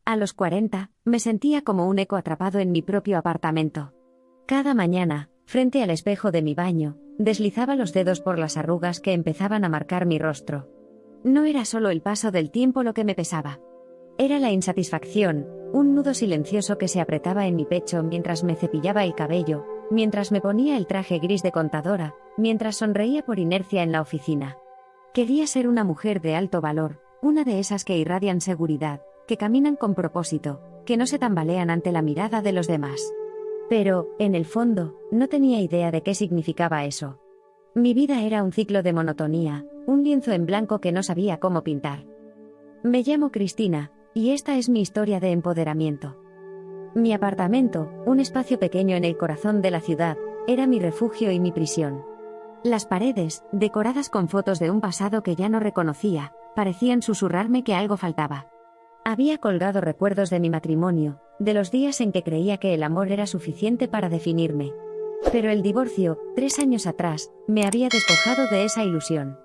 A los 40, me sentía como un eco atrapado en mi propio apartamento. Cada mañana, frente al espejo de mi baño, deslizaba los dedos por las arrugas que empezaban a marcar mi rostro. No era solo el paso del tiempo lo que me pesaba. Era la insatisfacción, un nudo silencioso que se apretaba en mi pecho mientras me cepillaba el cabello, mientras me ponía el traje gris de contadora, mientras sonreía por inercia en la oficina. Quería ser una mujer de alto valor, una de esas que irradian seguridad, que caminan con propósito, que no se tambalean ante la mirada de los demás. Pero, en el fondo, no tenía idea de qué significaba eso. Mi vida era un ciclo de monotonía, un lienzo en blanco que no sabía cómo pintar. Me llamo Cristina, y esta es mi historia de empoderamiento. Mi apartamento, un espacio pequeño en el corazón de la ciudad, era mi refugio y mi prisión. Las paredes, decoradas con fotos de un pasado que ya no reconocía, parecían susurrarme que algo faltaba. Había colgado recuerdos de mi matrimonio, de los días en que creía que el amor era suficiente para definirme. Pero el divorcio, 3 años atrás, me había despojado de esa ilusión.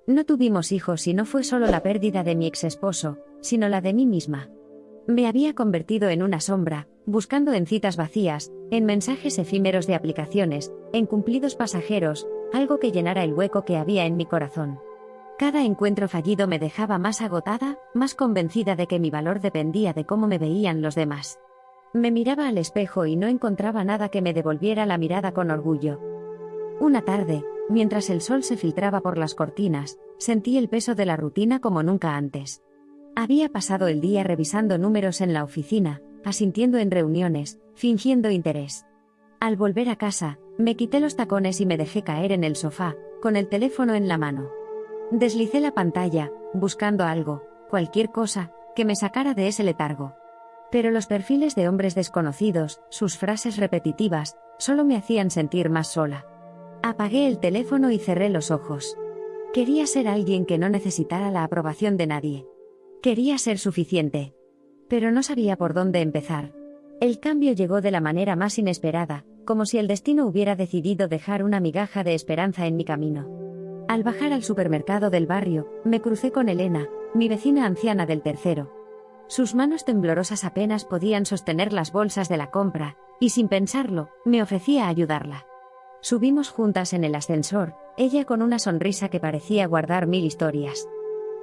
No tuvimos hijos y no fue solo la pérdida de mi exesposo, sino la de mí misma. Me había convertido en una sombra, buscando en citas vacías, en mensajes efímeros de aplicaciones, en cumplidos pasajeros, algo que llenara el hueco que había en mi corazón. Cada encuentro fallido me dejaba más agotada, más convencida de que mi valor dependía de cómo me veían los demás. Me miraba al espejo y no encontraba nada que me devolviera la mirada con orgullo. Una tarde, mientras el sol se filtraba por las cortinas, sentí el peso de la rutina como nunca antes. Había pasado el día revisando números en la oficina, asintiendo en reuniones, fingiendo interés. Al volver a casa, me quité los tacones y me dejé caer en el sofá, con el teléfono en la mano. Deslicé la pantalla, buscando algo, cualquier cosa, que me sacara de ese letargo. Pero los perfiles de hombres desconocidos, sus frases repetitivas, solo me hacían sentir más sola. Apagué el teléfono y cerré los ojos. Quería ser alguien que no necesitara la aprobación de nadie. Quería ser suficiente. Pero no sabía por dónde empezar. El cambio llegó de la manera más inesperada, como si el destino hubiera decidido dejar una migaja de esperanza en mi camino. Al bajar al supermercado del barrio, me crucé con Elena, mi vecina anciana del tercero. Sus manos temblorosas apenas podían sostener las bolsas de la compra, y sin pensarlo, me ofrecí a ayudarla. Subimos juntas en el ascensor, ella con una sonrisa que parecía guardar 1000 historias.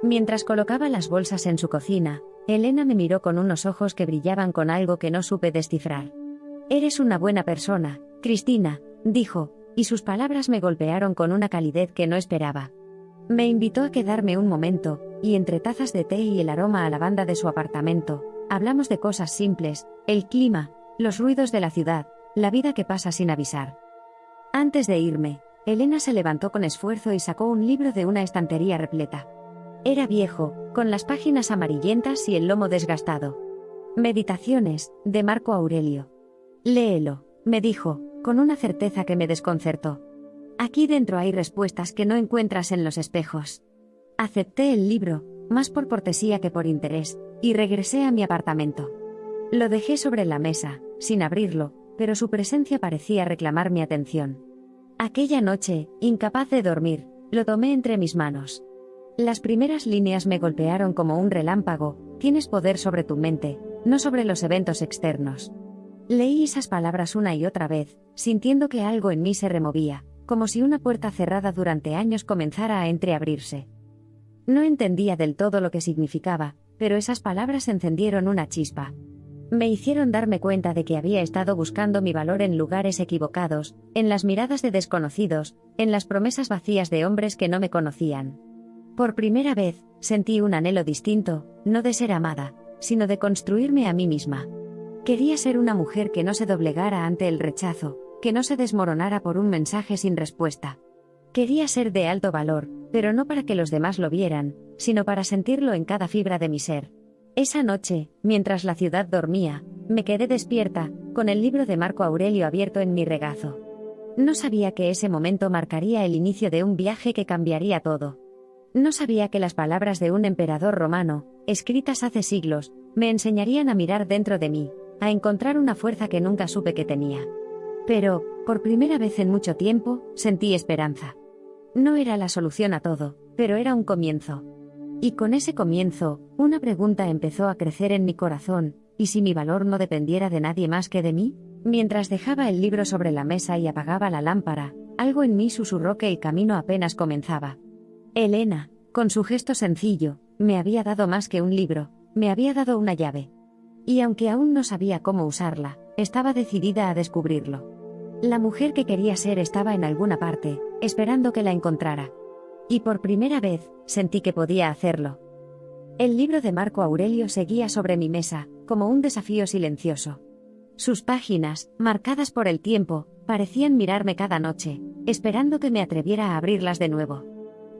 Mientras colocaba las bolsas en su cocina, Elena me miró con unos ojos que brillaban con algo que no supe descifrar. «Eres una buena persona, Cristina», dijo, y sus palabras me golpearon con una calidez que no esperaba. Me invitó a quedarme un momento, y entre tazas de té y el aroma a lavanda de su apartamento, hablamos de cosas simples, el clima, los ruidos de la ciudad, la vida que pasa sin avisar. Antes de irme, Elena se levantó con esfuerzo y sacó un libro de una estantería repleta. Era viejo, con las páginas amarillentas y el lomo desgastado. Meditaciones, de Marco Aurelio. «Léelo», me dijo, con una certeza que me desconcertó. «Aquí dentro hay respuestas que no encuentras en los espejos». Acepté el libro, más por cortesía que por interés, y regresé a mi apartamento. Lo dejé sobre la mesa, sin abrirlo, pero su presencia parecía reclamar mi atención. Aquella noche, incapaz de dormir, lo tomé entre mis manos. Las primeras líneas me golpearon como un relámpago: «Tienes poder sobre tu mente, no sobre los eventos externos». Leí esas palabras una y otra vez, sintiendo que algo en mí se removía, como si una puerta cerrada durante años comenzara a entreabrirse. No entendía del todo lo que significaba, pero esas palabras encendieron una chispa. Me hicieron darme cuenta de que había estado buscando mi valor en lugares equivocados, en las miradas de desconocidos, en las promesas vacías de hombres que no me conocían. Por primera vez, sentí un anhelo distinto, no de ser amada, sino de construirme a mí misma. Quería ser una mujer que no se doblegara ante el rechazo, que no se desmoronara por un mensaje sin respuesta. Quería ser de alto valor, pero no para que los demás lo vieran, sino para sentirlo en cada fibra de mi ser. Esa noche, mientras la ciudad dormía, me quedé despierta, con el libro de Marco Aurelio abierto en mi regazo. No sabía que ese momento marcaría el inicio de un viaje que cambiaría todo. No sabía que las palabras de un emperador romano, escritas hace siglos, me enseñarían a mirar dentro de mí, a encontrar una fuerza que nunca supe que tenía. Pero, por primera vez en mucho tiempo, sentí esperanza. No era la solución a todo, pero era un comienzo. Y con ese comienzo, una pregunta empezó a crecer en mi corazón: ¿y si mi valor no dependiera de nadie más que de mí? Mientras dejaba el libro sobre la mesa y apagaba la lámpara, algo en mí susurró que el camino apenas comenzaba. Elena, con su gesto sencillo, me había dado más que un libro, me había dado una llave. Y aunque aún no sabía cómo usarla, estaba decidida a descubrirlo. La mujer que quería ser estaba en alguna parte, esperando que la encontrara. Y por primera vez, sentí que podía hacerlo. El libro de Marco Aurelio seguía sobre mi mesa, como un desafío silencioso. Sus páginas, marcadas por el tiempo, parecían mirarme cada noche, esperando que me atreviera a abrirlas de nuevo.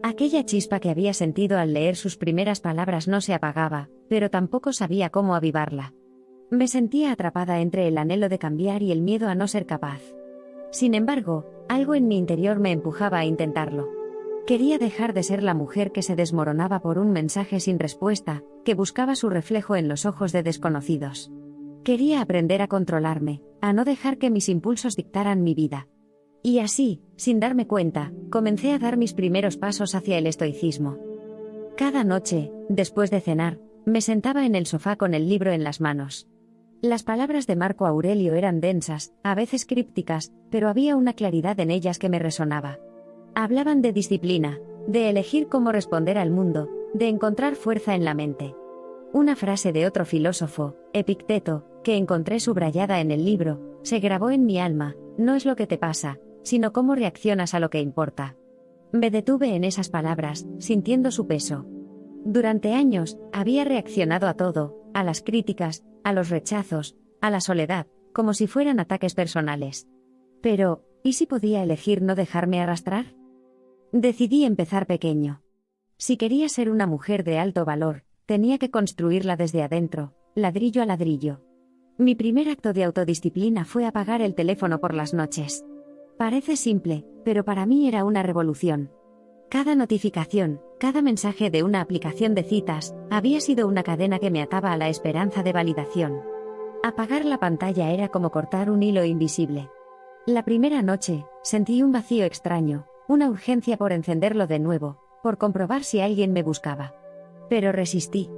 Aquella chispa que había sentido al leer sus primeras palabras no se apagaba, pero tampoco sabía cómo avivarla. Me sentía atrapada entre el anhelo de cambiar y el miedo a no ser capaz. Sin embargo, algo en mi interior me empujaba a intentarlo. Quería dejar de ser la mujer que se desmoronaba por un mensaje sin respuesta, que buscaba su reflejo en los ojos de desconocidos. Quería aprender a controlarme, a no dejar que mis impulsos dictaran mi vida. Y así, sin darme cuenta, comencé a dar mis primeros pasos hacia el estoicismo. Cada noche, después de cenar, me sentaba en el sofá con el libro en las manos. Las palabras de Marco Aurelio eran densas, a veces crípticas, pero había una claridad en ellas que me resonaba. Hablaban de disciplina, de elegir cómo responder al mundo, de encontrar fuerza en la mente. Una frase de otro filósofo, Epicteto, que encontré subrayada en el libro, se grabó en mi alma: no es lo que te pasa, sino cómo reaccionas a lo que importa. Me detuve en esas palabras, sintiendo su peso. Durante años, había reaccionado a todo, a las críticas, a los rechazos, a la soledad, como si fueran ataques personales. Pero, ¿y si podía elegir no dejarme arrastrar? Decidí empezar pequeño. Si quería ser una mujer de alto valor, tenía que construirla desde adentro, ladrillo a ladrillo. Mi primer acto de autodisciplina fue apagar el teléfono por las noches. Parece simple, pero para mí era una revolución. Cada notificación, cada mensaje de una aplicación de citas, había sido una cadena que me ataba a la esperanza de validación. Apagar la pantalla era como cortar un hilo invisible. La primera noche, sentí un vacío extraño, una urgencia por encenderlo de nuevo, por comprobar si alguien me buscaba. Pero resistí.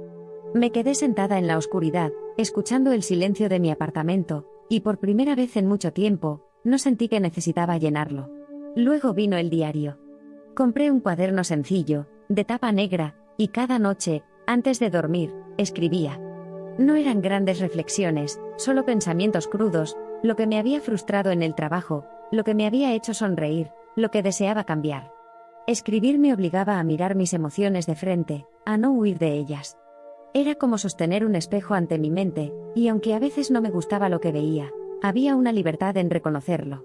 Me quedé sentada en la oscuridad, escuchando el silencio de mi apartamento, y por primera vez en mucho tiempo, no sentí que necesitaba llenarlo. Luego vino el diario. Compré un cuaderno sencillo, de tapa negra, y cada noche, antes de dormir, escribía. No eran grandes reflexiones, solo pensamientos crudos, lo que me había frustrado en el trabajo, lo que me había hecho sonreír, lo que deseaba cambiar. Escribir me obligaba a mirar mis emociones de frente, a no huir de ellas. Era como sostener un espejo ante mi mente, y aunque a veces no me gustaba lo que veía, había una libertad en reconocerlo.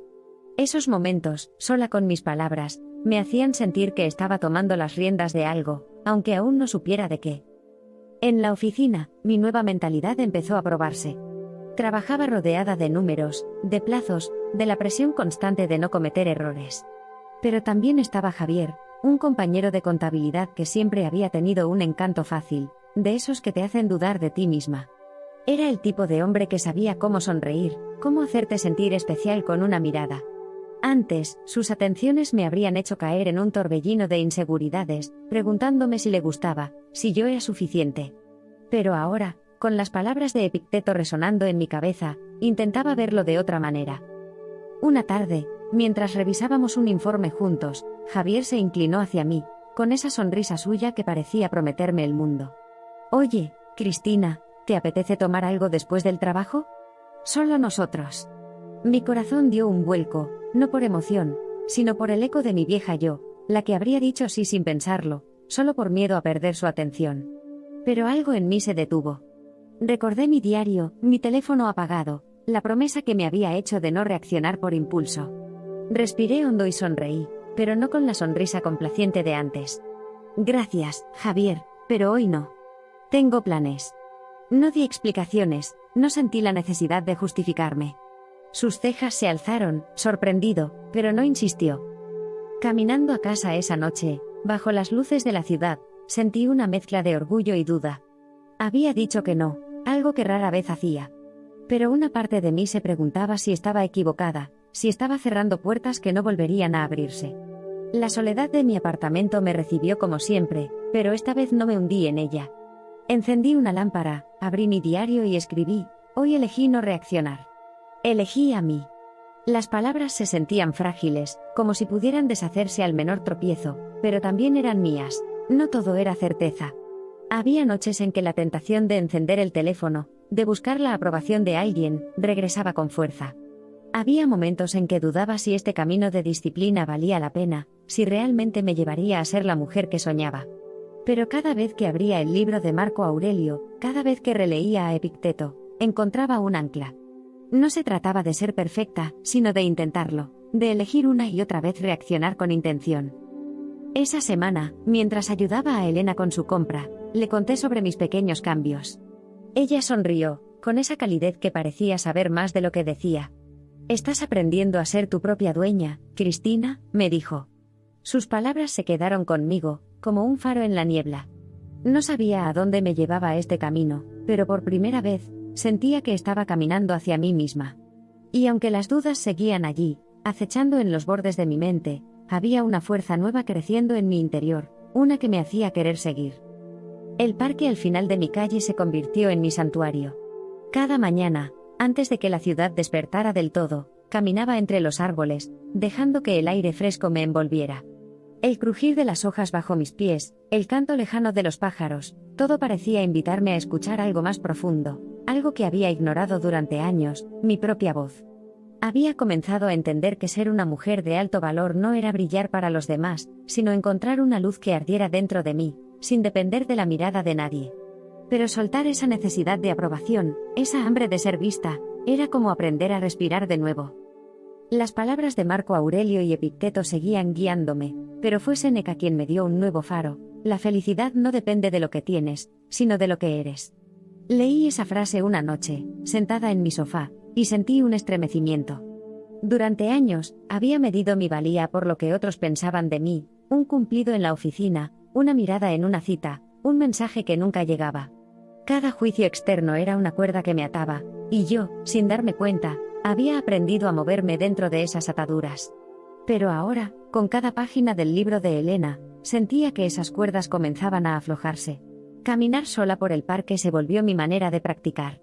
Esos momentos, sola con mis palabras, me hacían sentir que estaba tomando las riendas de algo, aunque aún no supiera de qué. En la oficina, mi nueva mentalidad empezó a probarse. Trabajaba rodeada de números, de plazos, de la presión constante de no cometer errores. Pero también estaba Javier, un compañero de contabilidad que siempre había tenido un encanto fácil, de esos que te hacen dudar de ti misma. Era el tipo de hombre que sabía cómo sonreír, cómo hacerte sentir especial con una mirada. Antes, sus atenciones me habrían hecho caer en un torbellino de inseguridades, preguntándome si le gustaba, si yo era suficiente. Pero ahora, con las palabras de Epicteto resonando en mi cabeza, intentaba verlo de otra manera. Una tarde, mientras revisábamos un informe juntos, Javier se inclinó hacia mí, con esa sonrisa suya que parecía prometerme el mundo. «Oye, Cristina, ¿te apetece tomar algo después del trabajo? Solo nosotros». Mi corazón dio un vuelco, no por emoción, sino por el eco de mi vieja yo, la que habría dicho sí sin pensarlo, solo por miedo a perder su atención. Pero algo en mí se detuvo. Recordé mi diario, mi teléfono apagado, la promesa que me había hecho de no reaccionar por impulso. Respiré hondo y sonreí, pero no con la sonrisa complaciente de antes. «Gracias, Javier, pero hoy no. Tengo planes». No di explicaciones, no sentí la necesidad de justificarme. Sus cejas se alzaron, sorprendido, pero no insistió. Caminando a casa esa noche, bajo las luces de la ciudad, sentí una mezcla de orgullo y duda. Había dicho que no, algo que rara vez hacía. Pero una parte de mí se preguntaba si estaba equivocada, si estaba cerrando puertas que no volverían a abrirse. La soledad de mi apartamento me recibió como siempre, pero esta vez no me hundí en ella. Encendí una lámpara, abrí mi diario y escribí: hoy elegí no reaccionar. Elegí a mí. Las palabras se sentían frágiles, como si pudieran deshacerse al menor tropiezo, pero también eran mías. No todo era certeza. Había noches en que la tentación de encender el teléfono, de buscar la aprobación de alguien, regresaba con fuerza. Había momentos en que dudaba si este camino de disciplina valía la pena, si realmente me llevaría a ser la mujer que soñaba. Pero cada vez que abría el libro de Marco Aurelio, cada vez que releía a Epicteto, encontraba un ancla. No se trataba de ser perfecta, sino de intentarlo, de elegir una y otra vez reaccionar con intención. Esa semana, mientras ayudaba a Elena con su compra, le conté sobre mis pequeños cambios. Ella sonrió, con esa calidez que parecía saber más de lo que decía. «Estás aprendiendo a ser tu propia dueña, Cristina», me dijo. Sus palabras se quedaron conmigo, como un faro en la niebla. No sabía a dónde me llevaba este camino, pero por primera vez, sentía que estaba caminando hacia mí misma. Y aunque las dudas seguían allí, acechando en los bordes de mi mente, había una fuerza nueva creciendo en mi interior, una que me hacía querer seguir. El parque al final de mi calle se convirtió en mi santuario. Cada mañana, antes de que la ciudad despertara del todo, caminaba entre los árboles, dejando que el aire fresco me envolviera. El crujir de las hojas bajo mis pies, el canto lejano de los pájaros, todo parecía invitarme a escuchar algo más profundo, algo que había ignorado durante años, mi propia voz. Había comenzado a entender que ser una mujer de alto valor no era brillar para los demás, sino encontrar una luz que ardiera dentro de mí, sin depender de la mirada de nadie. Pero soltar esa necesidad de aprobación, esa hambre de ser vista, era como aprender a respirar de nuevo. Las palabras de Marco Aurelio y Epicteto seguían guiándome, pero fue Séneca quien me dio un nuevo faro: la felicidad no depende de lo que tienes, sino de lo que eres. Leí esa frase una noche, sentada en mi sofá, y sentí un estremecimiento. Durante años, había medido mi valía por lo que otros pensaban de mí: un cumplido en la oficina, una mirada en una cita, un mensaje que nunca llegaba. Cada juicio externo era una cuerda que me ataba, y yo, sin darme cuenta, había aprendido a moverme dentro de esas ataduras. Pero ahora, con cada página del libro de Elena, sentía que esas cuerdas comenzaban a aflojarse. Caminar sola por el parque se volvió mi manera de practicar.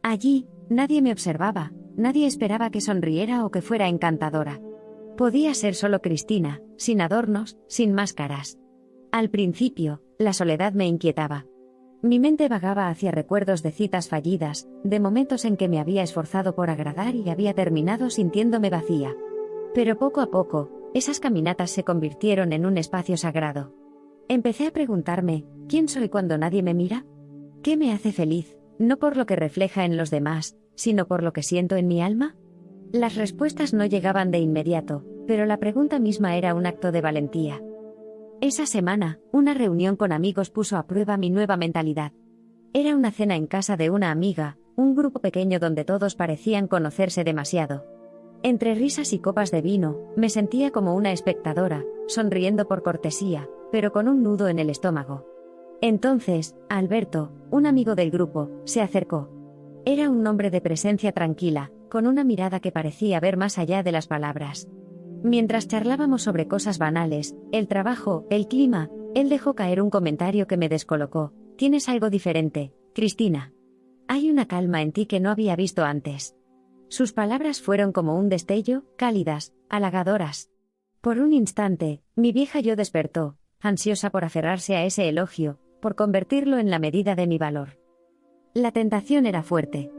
Allí, nadie me observaba, nadie esperaba que sonriera o que fuera encantadora. Podía ser solo Cristina, sin adornos, sin máscaras. Al principio, la soledad me inquietaba. Mi mente vagaba hacia recuerdos de citas fallidas, de momentos en que me había esforzado por agradar y había terminado sintiéndome vacía. Pero poco a poco, esas caminatas se convirtieron en un espacio sagrado. Empecé a preguntarme: ¿quién soy cuando nadie me mira? ¿Qué me hace feliz, no por lo que refleja en los demás, sino por lo que siento en mi alma? Las respuestas no llegaban de inmediato, pero la pregunta misma era un acto de valentía. Esa semana, una reunión con amigos puso a prueba mi nueva mentalidad. Era una cena en casa de una amiga, un grupo pequeño donde todos parecían conocerse demasiado. Entre risas y copas de vino, me sentía como una espectadora, sonriendo por cortesía, pero con un nudo en el estómago. Entonces, Alberto, un amigo del grupo, se acercó. Era un hombre de presencia tranquila, con una mirada que parecía ver más allá de las palabras. Mientras charlábamos sobre cosas banales, el trabajo, el clima, él dejó caer un comentario que me descolocó: «Tienes algo diferente, Cristina. Hay una calma en ti que no había visto antes». Sus palabras fueron como un destello, cálidas, halagadoras. Por un instante, mi vieja yo despertó, ansiosa por aferrarse a ese elogio, por convertirlo en la medida de mi valor. La tentación era fuerte.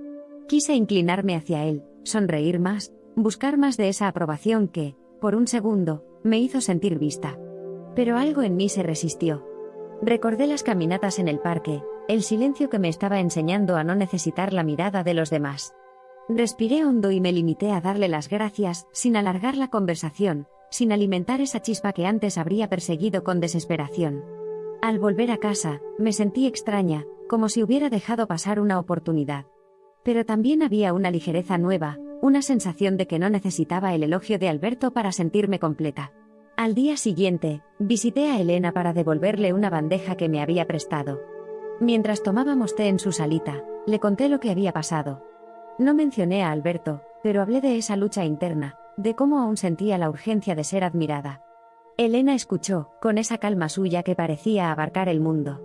Quise inclinarme hacia él, sonreír más, buscar más de esa aprobación que, por un segundo, me hizo sentir vista. Pero algo en mí se resistió. Recordé las caminatas en el parque, el silencio que me estaba enseñando a no necesitar la mirada de los demás. Respiré hondo y me limité a darle las gracias, sin alargar la conversación, sin alimentar esa chispa que antes habría perseguido con desesperación. Al volver a casa, me sentí extraña, como si hubiera dejado pasar una oportunidad. Pero también había una ligereza nueva, una sensación de que no necesitaba el elogio de Alberto para sentirme completa. Al día siguiente, visité a Elena para devolverle una bandeja que me había prestado. Mientras tomábamos té en su salita, le conté lo que había pasado. No mencioné a Alberto, pero hablé de esa lucha interna, de cómo aún sentía la urgencia de ser admirada. Elena escuchó, con esa calma suya que parecía abarcar el mundo.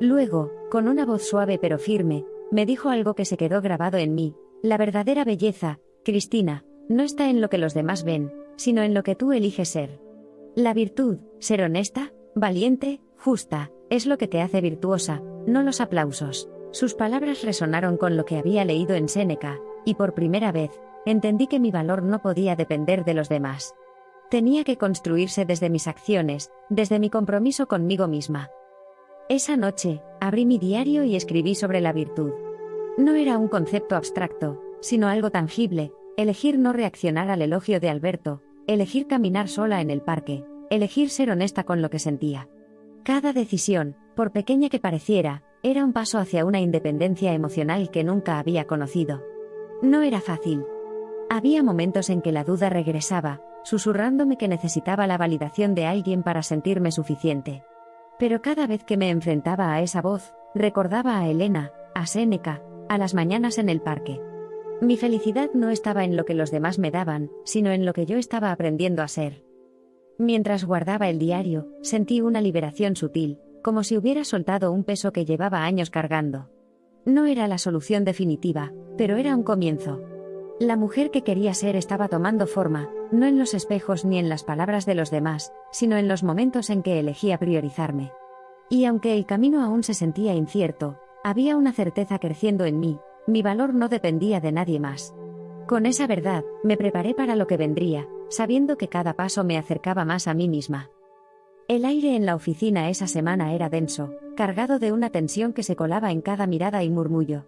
Luego, con una voz suave pero firme, me dijo algo que se quedó grabado en mí: la verdadera belleza, Cristina, no está en lo que los demás ven, sino en lo que tú eliges ser. La virtud, ser honesta, valiente, justa, es lo que te hace virtuosa, no los aplausos. Sus palabras resonaron con lo que había leído en Séneca, y por primera vez, entendí que mi valor no podía depender de los demás. Tenía que construirse desde mis acciones, desde mi compromiso conmigo misma. Esa noche, abrí mi diario y escribí sobre la virtud. No era un concepto abstracto, sino algo tangible: elegir no reaccionar al elogio de Alberto, elegir caminar sola en el parque, elegir ser honesta con lo que sentía. Cada decisión, por pequeña que pareciera, era un paso hacia una independencia emocional que nunca había conocido. No era fácil. Había momentos en que la duda regresaba, susurrándome que necesitaba la validación de alguien para sentirme suficiente. Pero cada vez que me enfrentaba a esa voz, recordaba a Elena, a Séneca, a las mañanas en el parque. Mi felicidad no estaba en lo que los demás me daban, sino en lo que yo estaba aprendiendo a ser. Mientras guardaba el diario, sentí una liberación sutil, como si hubiera soltado un peso que llevaba años cargando. No era la solución definitiva, pero era un comienzo. La mujer que quería ser estaba tomando forma, no en los espejos ni en las palabras de los demás, sino en los momentos en que elegía priorizarme. Y aunque el camino aún se sentía incierto, había una certeza creciendo en mí: mi valor no dependía de nadie más. Con esa verdad, me preparé para lo que vendría, sabiendo que cada paso me acercaba más a mí misma. El aire en la oficina esa semana era denso, cargado de una tensión que se colaba en cada mirada y murmullo.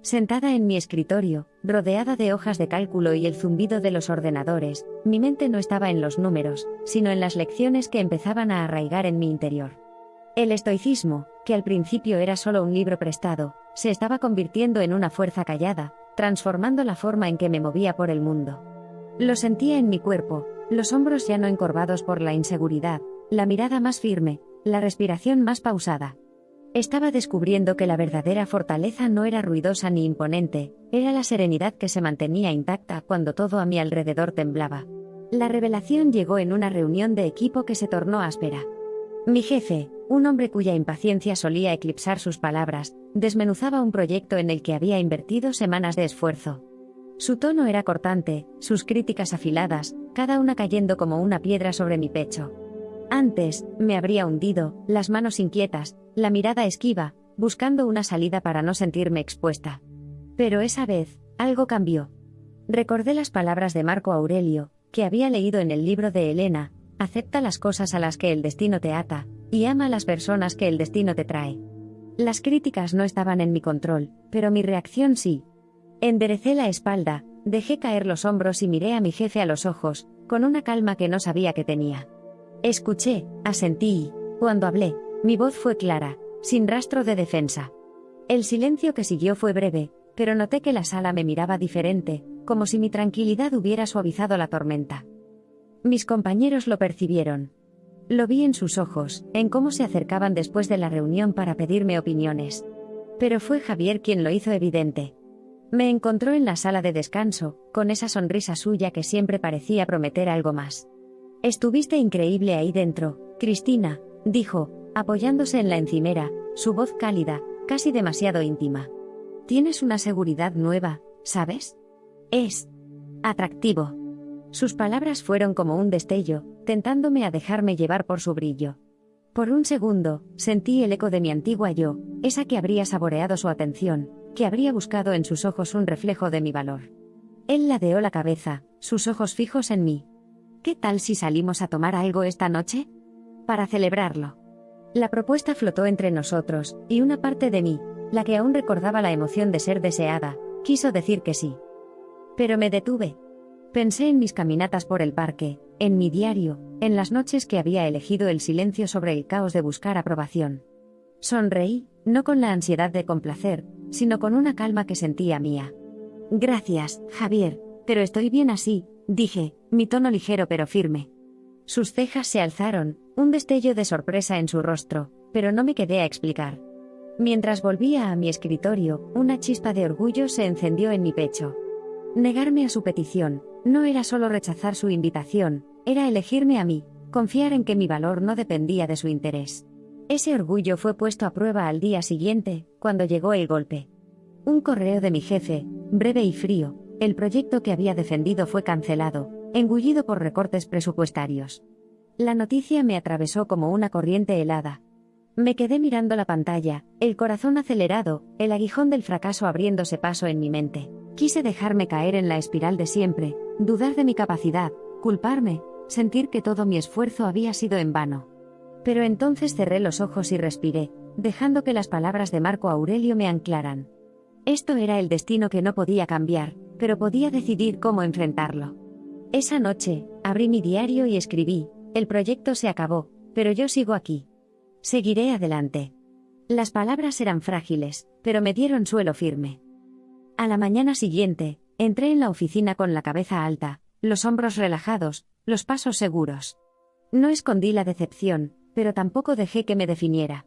Sentada en mi escritorio, rodeada de hojas de cálculo y el zumbido de los ordenadores, mi mente no estaba en los números, sino en las lecciones que empezaban a arraigar en mi interior. El estoicismo, que al principio era solo un libro prestado, se estaba convirtiendo en una fuerza callada, transformando la forma en que me movía por el mundo. Lo sentía en mi cuerpo, los hombros ya no encorvados por la inseguridad, la mirada más firme, la respiración más pausada. Estaba descubriendo que la verdadera fortaleza no era ruidosa ni imponente, era la serenidad que se mantenía intacta cuando todo a mi alrededor temblaba. La revelación llegó en una reunión de equipo que se tornó áspera. Mi jefe, un hombre cuya impaciencia solía eclipsar sus palabras, desmenuzaba un proyecto en el que había invertido semanas de esfuerzo. Su tono era cortante, sus críticas afiladas, cada una cayendo como una piedra sobre mi pecho. Antes, me habría hundido, las manos inquietas, la mirada esquiva, buscando una salida para no sentirme expuesta. Pero esa vez, algo cambió. Recordé las palabras de Marco Aurelio, que había leído en el libro de Elena: acepta las cosas a las que el destino te ata, y ama a las personas que el destino te trae. Las críticas no estaban en mi control, pero mi reacción sí. Enderecé la espalda, dejé caer los hombros y miré a mi jefe a los ojos, con una calma que no sabía que tenía. Escuché, asentí y, cuando hablé, mi voz fue clara, sin rastro de defensa. El silencio que siguió fue breve, pero noté que la sala me miraba diferente, como si mi tranquilidad hubiera suavizado la tormenta. Mis compañeros lo percibieron. Lo vi en sus ojos, en cómo se acercaban después de la reunión para pedirme opiniones. Pero fue Javier quien lo hizo evidente. Me encontró en la sala de descanso, con esa sonrisa suya que siempre parecía prometer algo más. Estuviste increíble ahí dentro, Cristina, dijo, apoyándose en la encimera, su voz cálida, casi demasiado íntima. Tienes una seguridad nueva, ¿sabes? Es atractivo. Sus palabras fueron como un destello, tentándome a dejarme llevar por su brillo. Por un segundo, sentí el eco de mi antigua yo, esa que habría saboreado su atención, que habría buscado en sus ojos un reflejo de mi valor. Él ladeó la cabeza, sus ojos fijos en mí. ¿Qué tal si salimos a tomar algo esta noche? Para celebrarlo. La propuesta flotó entre nosotros, y una parte de mí, la que aún recordaba la emoción de ser deseada, quiso decir que sí. Pero me detuve. Pensé en mis caminatas por el parque, en mi diario, en las noches que había elegido el silencio sobre el caos de buscar aprobación. Sonreí, no con la ansiedad de complacer, sino con una calma que sentía mía. Gracias, Javier, pero estoy bien así, dije, mi tono ligero pero firme. Sus cejas se alzaron, un destello de sorpresa en su rostro, pero no me quedé a explicar. Mientras volvía a mi escritorio, una chispa de orgullo se encendió en mi pecho. Negarme a su petición, no era solo rechazar su invitación, era elegirme a mí, confiar en que mi valor no dependía de su interés. Ese orgullo fue puesto a prueba al día siguiente, cuando llegó el golpe. Un correo de mi jefe, breve y frío: el proyecto que había defendido fue cancelado, engullido por recortes presupuestarios. La noticia me atravesó como una corriente helada. Me quedé mirando la pantalla, el corazón acelerado, el aguijón del fracaso abriéndose paso en mi mente. Quise dejarme caer en la espiral de siempre, dudar de mi capacidad, culparme, sentir que todo mi esfuerzo había sido en vano. Pero entonces cerré los ojos y respiré, dejando que las palabras de Marco Aurelio me anclaran. Esto era el destino que no podía cambiar, pero podía decidir cómo enfrentarlo. Esa noche, abrí mi diario y escribí: el proyecto se acabó, pero yo sigo aquí. Seguiré adelante. Las palabras eran frágiles, pero me dieron suelo firme. A la mañana siguiente, entré en la oficina con la cabeza alta, los hombros relajados, los pasos seguros. No escondí la decepción, pero tampoco dejé que me definiera.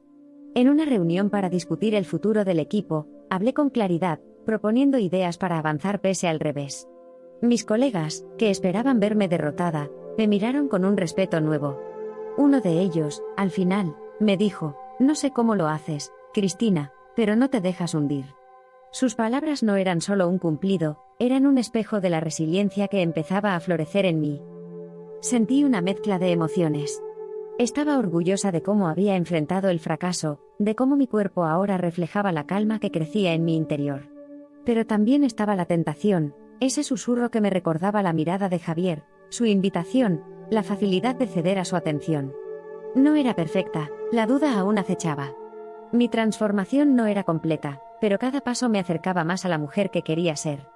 En una reunión para discutir el futuro del equipo, hablé con claridad, proponiendo ideas para avanzar pese al revés. Mis colegas, que esperaban verme derrotada, me miraron con un respeto nuevo. Uno de ellos, al final, me dijo: no sé cómo lo haces, Cristina, pero no te dejas hundir. Sus palabras no eran solo un cumplido, eran un espejo de la resiliencia que empezaba a florecer en mí. Sentí una mezcla de emociones. Estaba orgullosa de cómo había enfrentado el fracaso, de cómo mi cuerpo ahora reflejaba la calma que crecía en mi interior. Pero también estaba la tentación, ese susurro que me recordaba la mirada de Javier, su invitación, la facilidad de ceder a su atención. No era perfecta, la duda aún acechaba. Mi transformación no era completa, pero cada paso me acercaba más a la mujer que quería ser.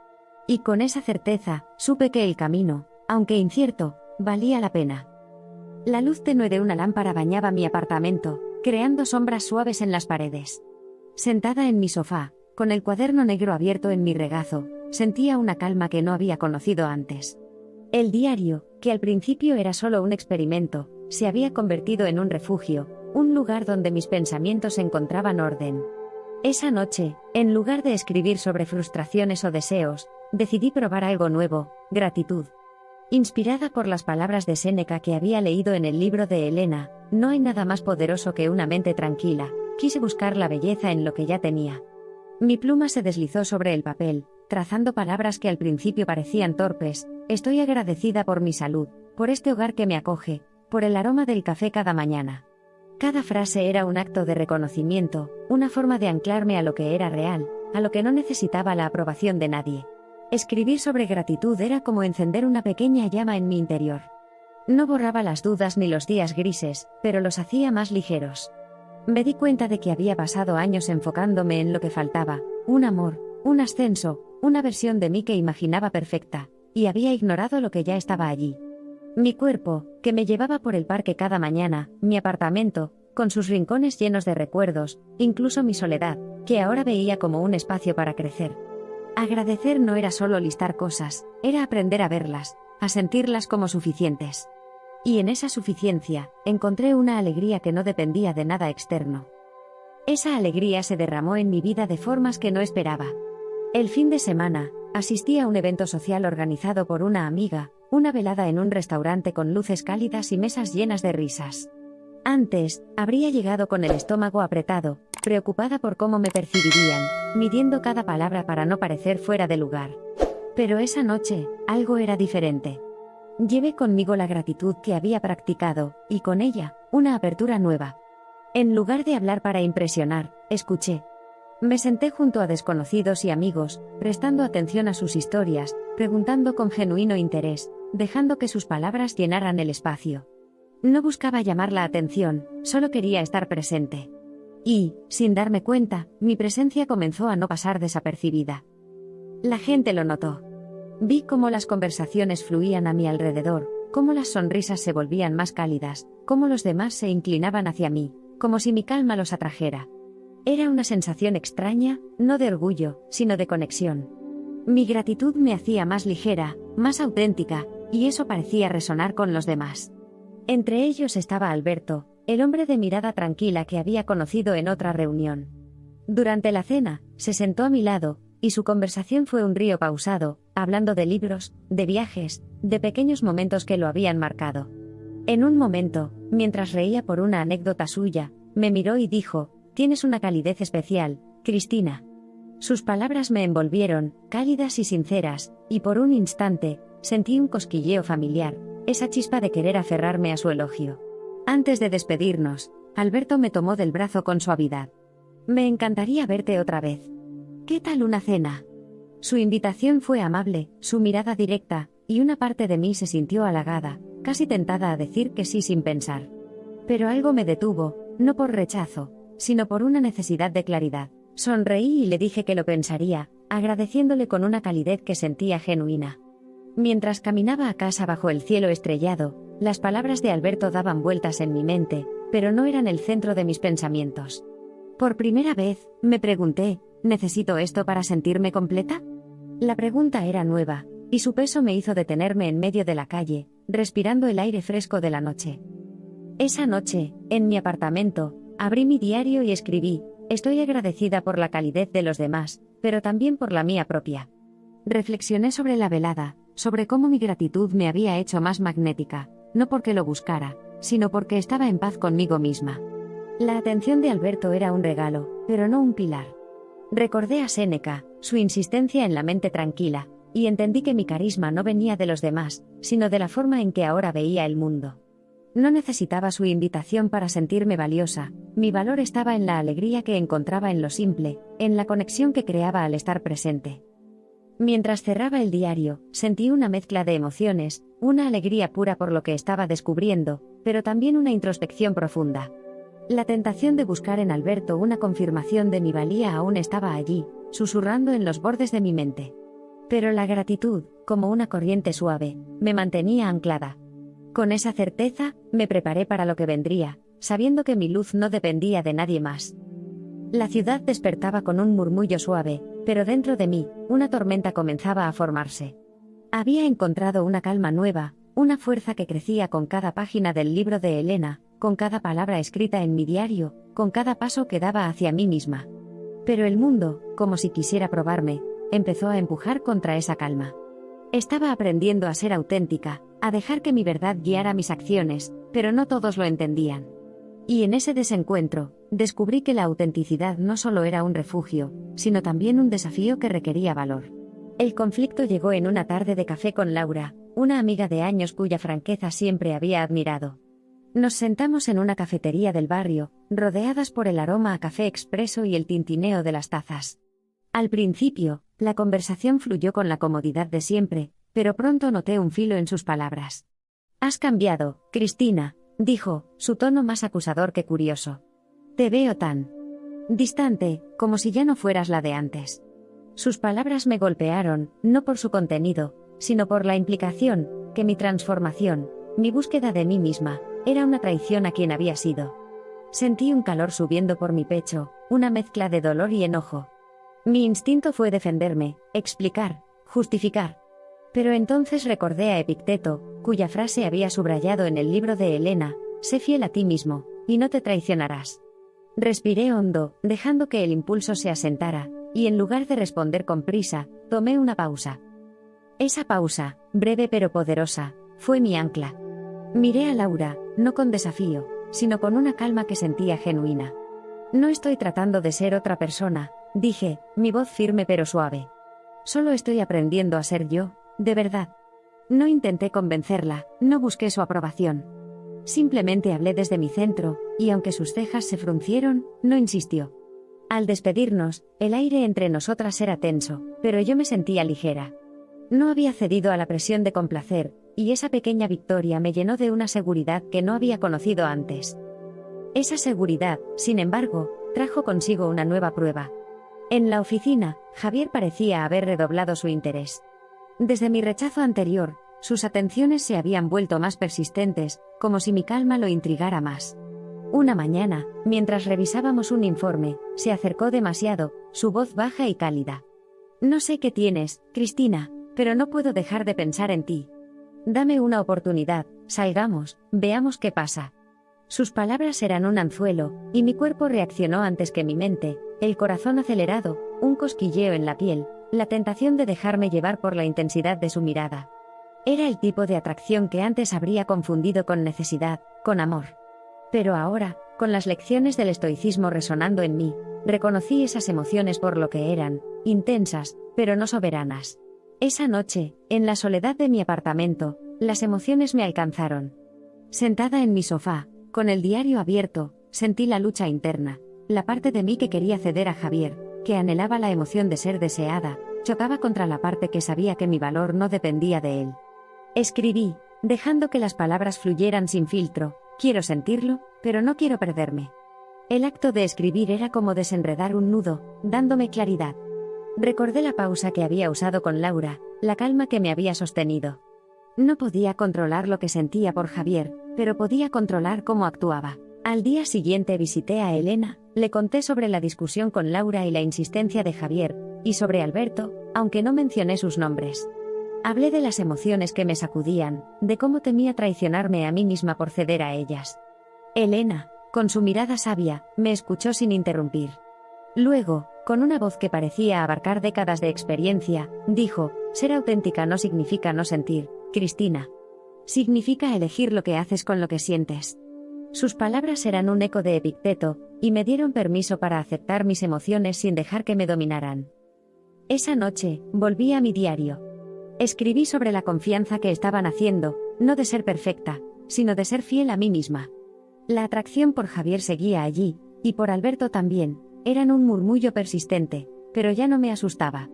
Y con esa certeza, supe que el camino, aunque incierto, valía la pena. La luz tenue de una lámpara bañaba mi apartamento, creando sombras suaves en las paredes. Sentada en mi sofá, con el cuaderno negro abierto en mi regazo, sentía una calma que no había conocido antes. El diario, que al principio era solo un experimento, se había convertido en un refugio, un lugar donde mis pensamientos encontraban orden. Esa noche, en lugar de escribir sobre frustraciones o deseos, decidí probar algo nuevo: gratitud. Inspirada por las palabras de Séneca que había leído en el libro de Helena, no hay nada más poderoso que una mente tranquila, quise buscar la belleza en lo que ya tenía. Mi pluma se deslizó sobre el papel, trazando palabras que al principio parecían torpes: estoy agradecida por mi salud, por este hogar que me acoge, por el aroma del café cada mañana. Cada frase era un acto de reconocimiento, una forma de anclarme a lo que era real, a lo que no necesitaba la aprobación de nadie. Escribir sobre gratitud era como encender una pequeña llama en mi interior. No borraba las dudas ni los días grises, pero los hacía más ligeros. Me di cuenta de que había pasado años enfocándome en lo que faltaba: un amor, un ascenso, una versión de mí que imaginaba perfecta, y había ignorado lo que ya estaba allí. Mi cuerpo, que me llevaba por el parque cada mañana, mi apartamento, con sus rincones llenos de recuerdos, incluso mi soledad, que ahora veía como un espacio para crecer. Agradecer no era solo listar cosas, era aprender a verlas, a sentirlas como suficientes. Y en esa suficiencia, encontré una alegría que no dependía de nada externo. Esa alegría se derramó en mi vida de formas que no esperaba. El fin de semana, asistí a un evento social organizado por una amiga, una velada en un restaurante con luces cálidas y mesas llenas de risas. Antes, habría llegado con el estómago apretado, preocupada por cómo me percibirían, midiendo cada palabra para no parecer fuera de lugar. Pero esa noche, algo era diferente. Llevé conmigo la gratitud que había practicado, y con ella, una apertura nueva. En lugar de hablar para impresionar, escuché. Me senté junto a desconocidos y amigos, prestando atención a sus historias, preguntando con genuino interés, dejando que sus palabras llenaran el espacio. No buscaba llamar la atención, solo quería estar presente. Y, sin darme cuenta, mi presencia comenzó a no pasar desapercibida. La gente lo notó. Vi cómo las conversaciones fluían a mi alrededor, cómo las sonrisas se volvían más cálidas, cómo los demás se inclinaban hacia mí, como si mi calma los atrajera. Era una sensación extraña, no de orgullo, sino de conexión. Mi gratitud me hacía más ligera, más auténtica, y eso parecía resonar con los demás. Entre ellos estaba Alberto, el hombre de mirada tranquila que había conocido en otra reunión. Durante la cena, se sentó a mi lado, y su conversación fue un río pausado, hablando de libros, de viajes, de pequeños momentos que lo habían marcado. En un momento, mientras reía por una anécdota suya, me miró y dijo: «Tienes una calidez especial, Cristina». Sus palabras me envolvieron, cálidas y sinceras, y por un instante, sentí un cosquilleo familiar, esa chispa de querer aferrarme a su elogio. Antes de despedirnos, Alberto me tomó del brazo con suavidad. «Me encantaría verte otra vez. ¿Qué tal una cena?». Su invitación fue amable, su mirada directa, y una parte de mí se sintió halagada, casi tentada a decir que sí sin pensar. Pero algo me detuvo, no por rechazo, sino por una necesidad de claridad. Sonreí y le dije que lo pensaría, agradeciéndole con una calidez que sentía genuina. Mientras caminaba a casa bajo el cielo estrellado, las palabras de Alberto daban vueltas en mi mente, pero no eran el centro de mis pensamientos. Por primera vez, me pregunté: ¿necesito esto para sentirme completa? La pregunta era nueva, y su peso me hizo detenerme en medio de la calle, respirando el aire fresco de la noche. Esa noche, en mi apartamento, abrí mi diario y escribí: «Estoy agradecida por la calidez de los demás, pero también por la mía propia». Reflexioné sobre la velada, sobre cómo mi gratitud me había hecho más magnética, no porque lo buscara, sino porque estaba en paz conmigo misma. La atención de Alberto era un regalo, pero no un pilar. Recordé a Séneca, su insistencia en la mente tranquila, y entendí que mi carisma no venía de los demás, sino de la forma en que ahora veía el mundo. No necesitaba su invitación para sentirme valiosa, mi valor estaba en la alegría que encontraba en lo simple, en la conexión que creaba al estar presente. Mientras cerraba el diario, sentí una mezcla de emociones, una alegría pura por lo que estaba descubriendo, pero también una introspección profunda. La tentación de buscar en Alberto una confirmación de mi valía aún estaba allí, susurrando en los bordes de mi mente. Pero la gratitud, como una corriente suave, me mantenía anclada. Con esa certeza, me preparé para lo que vendría, sabiendo que mi luz no dependía de nadie más. La ciudad despertaba con un murmullo suave, pero dentro de mí, una tormenta comenzaba a formarse. Había encontrado una calma nueva, una fuerza que crecía con cada página del libro de Elena, con cada palabra escrita en mi diario, con cada paso que daba hacia mí misma. Pero el mundo, como si quisiera probarme, empezó a empujar contra esa calma. Estaba aprendiendo a ser auténtica, a dejar que mi verdad guiara mis acciones, pero no todos lo entendían. Y en ese desencuentro, descubrí que la autenticidad no solo era un refugio, sino también un desafío que requería valor. El conflicto llegó en una tarde de café con Laura, una amiga de años cuya franqueza siempre había admirado. Nos sentamos en una cafetería del barrio, rodeadas por el aroma a café expreso y el tintineo de las tazas. Al principio, la conversación fluyó con la comodidad de siempre, pero pronto noté un filo en sus palabras. «Has cambiado, Cristina», dijo, su tono más acusador que curioso. «Te veo tan distante, como si ya no fueras la de antes». Sus palabras me golpearon, no por su contenido, sino por la implicación, que mi transformación, mi búsqueda de mí misma, era una traición a quien había sido. Sentí un calor subiendo por mi pecho, una mezcla de dolor y enojo. Mi instinto fue defenderme, explicar, justificar. Pero entonces recordé a Epicteto, cuya frase había subrayado en el libro de Elena: «Sé fiel a ti mismo, y no te traicionarás». Respiré hondo, dejando que el impulso se asentara, y en lugar de responder con prisa, tomé una pausa. Esa pausa, breve pero poderosa, fue mi ancla. Miré a Laura, no con desafío, sino con una calma que sentía genuina. «No estoy tratando de ser otra persona», dije, mi voz firme pero suave. «Solo estoy aprendiendo a ser yo, de verdad». No intenté convencerla, no busqué su aprobación. Simplemente hablé desde mi centro, y aunque sus cejas se fruncieron, no insistió. Al despedirnos, el aire entre nosotras era tenso, pero yo me sentía ligera. No había cedido a la presión de complacer, y esa pequeña victoria me llenó de una seguridad que no había conocido antes. Esa seguridad, sin embargo, trajo consigo una nueva prueba. En la oficina, Javier parecía haber redoblado su interés. Desde mi rechazo anterior, sus atenciones se habían vuelto más persistentes, como si mi calma lo intrigara más. Una mañana, mientras revisábamos un informe, se acercó demasiado, su voz baja y cálida. «No sé qué tienes, Cristina, pero no puedo dejar de pensar en ti. Dame una oportunidad, salgamos, veamos qué pasa». Sus palabras eran un anzuelo, y mi cuerpo reaccionó antes que mi mente, el corazón acelerado, un cosquilleo en la piel, la tentación de dejarme llevar por la intensidad de su mirada. Era el tipo de atracción que antes habría confundido con necesidad, con amor. Pero ahora, con las lecciones del estoicismo resonando en mí, reconocí esas emociones por lo que eran, intensas, pero no soberanas. Esa noche, en la soledad de mi apartamento, las emociones me alcanzaron. Sentada en mi sofá, con el diario abierto, sentí la lucha interna, la parte de mí que quería ceder a Javier, que anhelaba la emoción de ser deseada, chocaba contra la parte que sabía que mi valor no dependía de él. Escribí, dejando que las palabras fluyeran sin filtro: quiero sentirlo, pero no quiero perderme. El acto de escribir era como desenredar un nudo, dándome claridad. Recordé la pausa que había usado con Laura, la calma que me había sostenido. No podía controlar lo que sentía por Javier, pero podía controlar cómo actuaba. Al día siguiente visité a Elena, le conté sobre la discusión con Laura y la insistencia de Javier, y sobre Alberto, aunque no mencioné sus nombres. Hablé de las emociones que me sacudían, de cómo temía traicionarme a mí misma por ceder a ellas. Elena, con su mirada sabia, me escuchó sin interrumpir. Luego, con una voz que parecía abarcar décadas de experiencia, dijo: ser auténtica no significa no sentir, Cristina. Significa elegir lo que haces con lo que sientes. Sus palabras eran un eco de Epicteto, y me dieron permiso para aceptar mis emociones sin dejar que me dominaran. Esa noche, volví a mi diario. Escribí sobre la confianza que estaban haciendo, no de ser perfecta, sino de ser fiel a mí misma. La atracción por Javier seguía allí, y por Alberto también, eran un murmullo persistente, pero ya no me asustaba.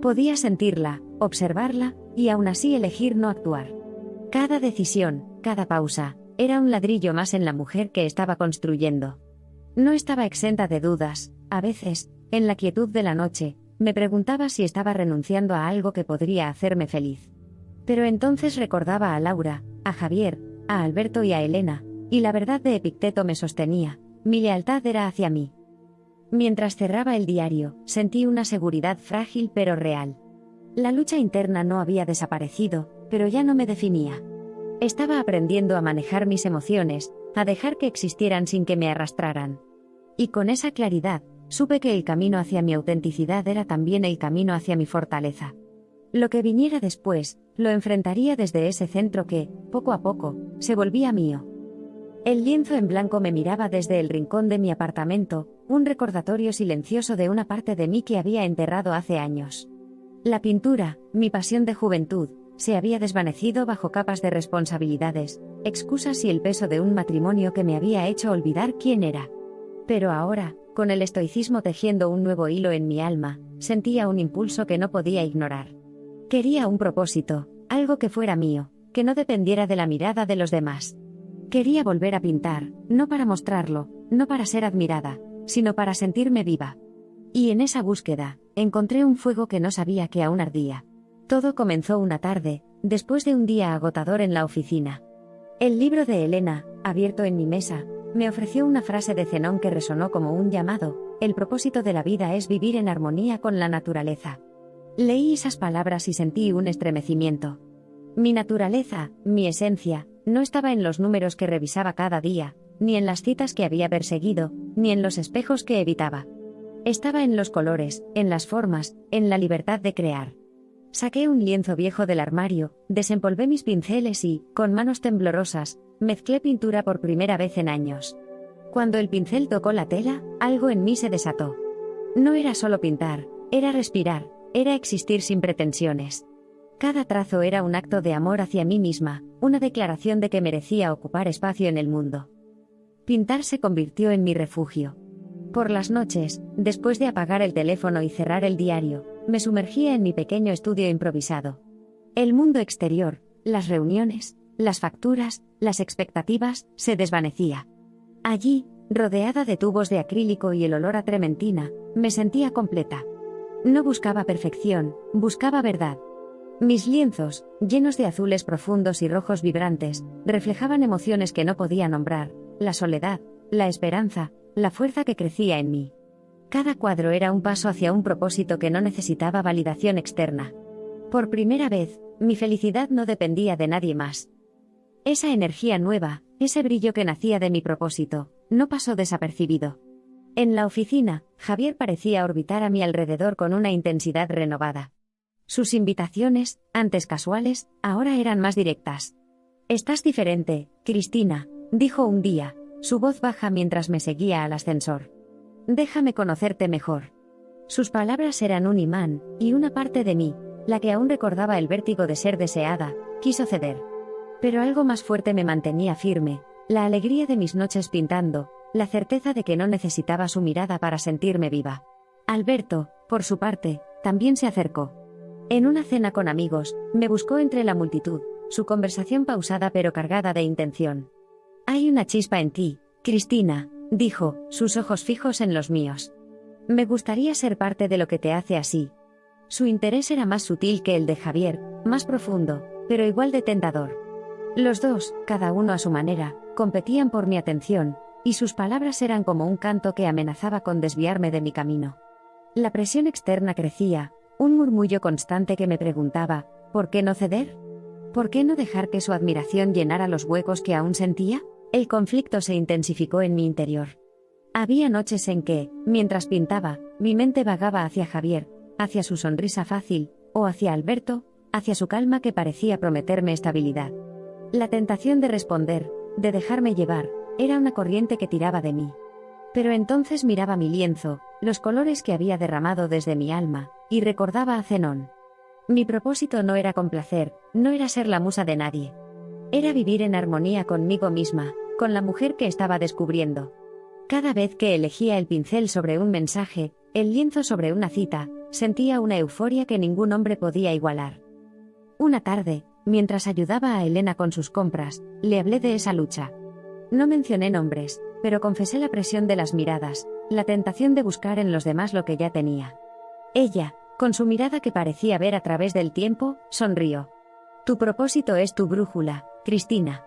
Podía sentirla, observarla, y aún así elegir no actuar. Cada decisión, cada pausa, era un ladrillo más en la mujer que estaba construyendo. No estaba exenta de dudas. A veces, en la quietud de la noche, me preguntaba si estaba renunciando a algo que podría hacerme feliz. Pero entonces recordaba a Laura, a Javier, a Alberto y a Elena, y la verdad de Epicteto me sostenía: mi lealtad era hacia mí. Mientras cerraba el diario, sentí una seguridad frágil pero real. La lucha interna no había desaparecido, pero ya no me definía. Estaba aprendiendo a manejar mis emociones, a dejar que existieran sin que me arrastraran. Y con esa claridad, supe que el camino hacia mi autenticidad era también el camino hacia mi fortaleza. Lo que viniera después, lo enfrentaría desde ese centro que, poco a poco, se volvía mío. El lienzo en blanco me miraba desde el rincón de mi apartamento, un recordatorio silencioso de una parte de mí que había enterrado hace años. La pintura, mi pasión de juventud, se había desvanecido bajo capas de responsabilidades, excusas y el peso de un matrimonio que me había hecho olvidar quién era. Pero ahora, con el estoicismo tejiendo un nuevo hilo en mi alma, sentía un impulso que no podía ignorar. Quería un propósito, algo que fuera mío, que no dependiera de la mirada de los demás. Quería volver a pintar, no para mostrarlo, no para ser admirada, sino para sentirme viva. Y en esa búsqueda, encontré un fuego que no sabía que aún ardía. Todo comenzó una tarde, después de un día agotador en la oficina. El libro de Elena, abierto en mi mesa, me ofreció una frase de Zenón que resonó como un llamado: el propósito de la vida es vivir en armonía con la naturaleza. Leí esas palabras y sentí un estremecimiento. Mi naturaleza, mi esencia, no estaba en los números que revisaba cada día, ni en las citas que había perseguido, ni en los espejos que evitaba. Estaba en los colores, en las formas, en la libertad de crear. Saqué un lienzo viejo del armario, desempolvé mis pinceles y, con manos temblorosas, mezclé pintura por primera vez en años. Cuando el pincel tocó la tela, algo en mí se desató. No era solo pintar, era respirar, era existir sin pretensiones. Cada trazo era un acto de amor hacia mí misma, una declaración de que merecía ocupar espacio en el mundo. Pintar se convirtió en mi refugio. Por las noches, después de apagar el teléfono y cerrar el diario, me sumergía en mi pequeño estudio improvisado. El mundo exterior, las reuniones, las facturas, las expectativas, se desvanecía. Allí, rodeada de tubos de acrílico y el olor a trementina, me sentía completa. No buscaba perfección, buscaba verdad. Mis lienzos, llenos de azules profundos y rojos vibrantes, reflejaban emociones que no podía nombrar: la soledad, la esperanza, la fuerza que crecía en mí. Cada cuadro era un paso hacia un propósito que no necesitaba validación externa. Por primera vez, mi felicidad no dependía de nadie más. Esa energía nueva, ese brillo que nacía de mi propósito, no pasó desapercibido. En la oficina, Javier parecía orbitar a mi alrededor con una intensidad renovada. Sus invitaciones, antes casuales, ahora eran más directas. «Estás diferente, Cristina», dijo un día, su voz baja mientras me seguía al ascensor. «Déjame conocerte mejor». Sus palabras eran un imán, y una parte de mí, la que aún recordaba el vértigo de ser deseada, quiso ceder. Pero algo más fuerte me mantenía firme, la alegría de mis noches pintando, la certeza de que no necesitaba su mirada para sentirme viva. Alberto, por su parte, también se acercó. En una cena con amigos, me buscó entre la multitud, su conversación pausada pero cargada de intención. «Hay una chispa en ti, Cristina», dijo, sus ojos fijos en los míos. «Me gustaría ser parte de lo que te hace así». Su interés era más sutil que el de Javier, más profundo, pero igual de tentador. Los dos, cada uno a su manera, competían por mi atención, y sus palabras eran como un canto que amenazaba con desviarme de mi camino. La presión externa crecía, un murmullo constante que me preguntaba, ¿por qué no ceder? ¿Por qué no dejar que su admiración llenara los huecos que aún sentía? El conflicto se intensificó en mi interior. Había noches en que, mientras pintaba, mi mente vagaba hacia Javier, hacia su sonrisa fácil, o hacia Alberto, hacia su calma que parecía prometerme estabilidad. La tentación de responder, de dejarme llevar, era una corriente que tiraba de mí. Pero entonces miraba mi lienzo, los colores que había derramado desde mi alma, y recordaba a Zenón. Mi propósito no era complacer, no era ser la musa de nadie. Era vivir en armonía conmigo misma, con la mujer que estaba descubriendo. Cada vez que elegía el pincel sobre un mensaje, el lienzo sobre una cita, sentía una euforia que ningún hombre podía igualar. Una tarde, mientras ayudaba a Elena con sus compras, le hablé de esa lucha. No mencioné nombres, pero confesé la presión de las miradas, la tentación de buscar en los demás lo que ya tenía. Ella, con su mirada que parecía ver a través del tiempo, sonrió. «Tu propósito es tu brújula, Cristina.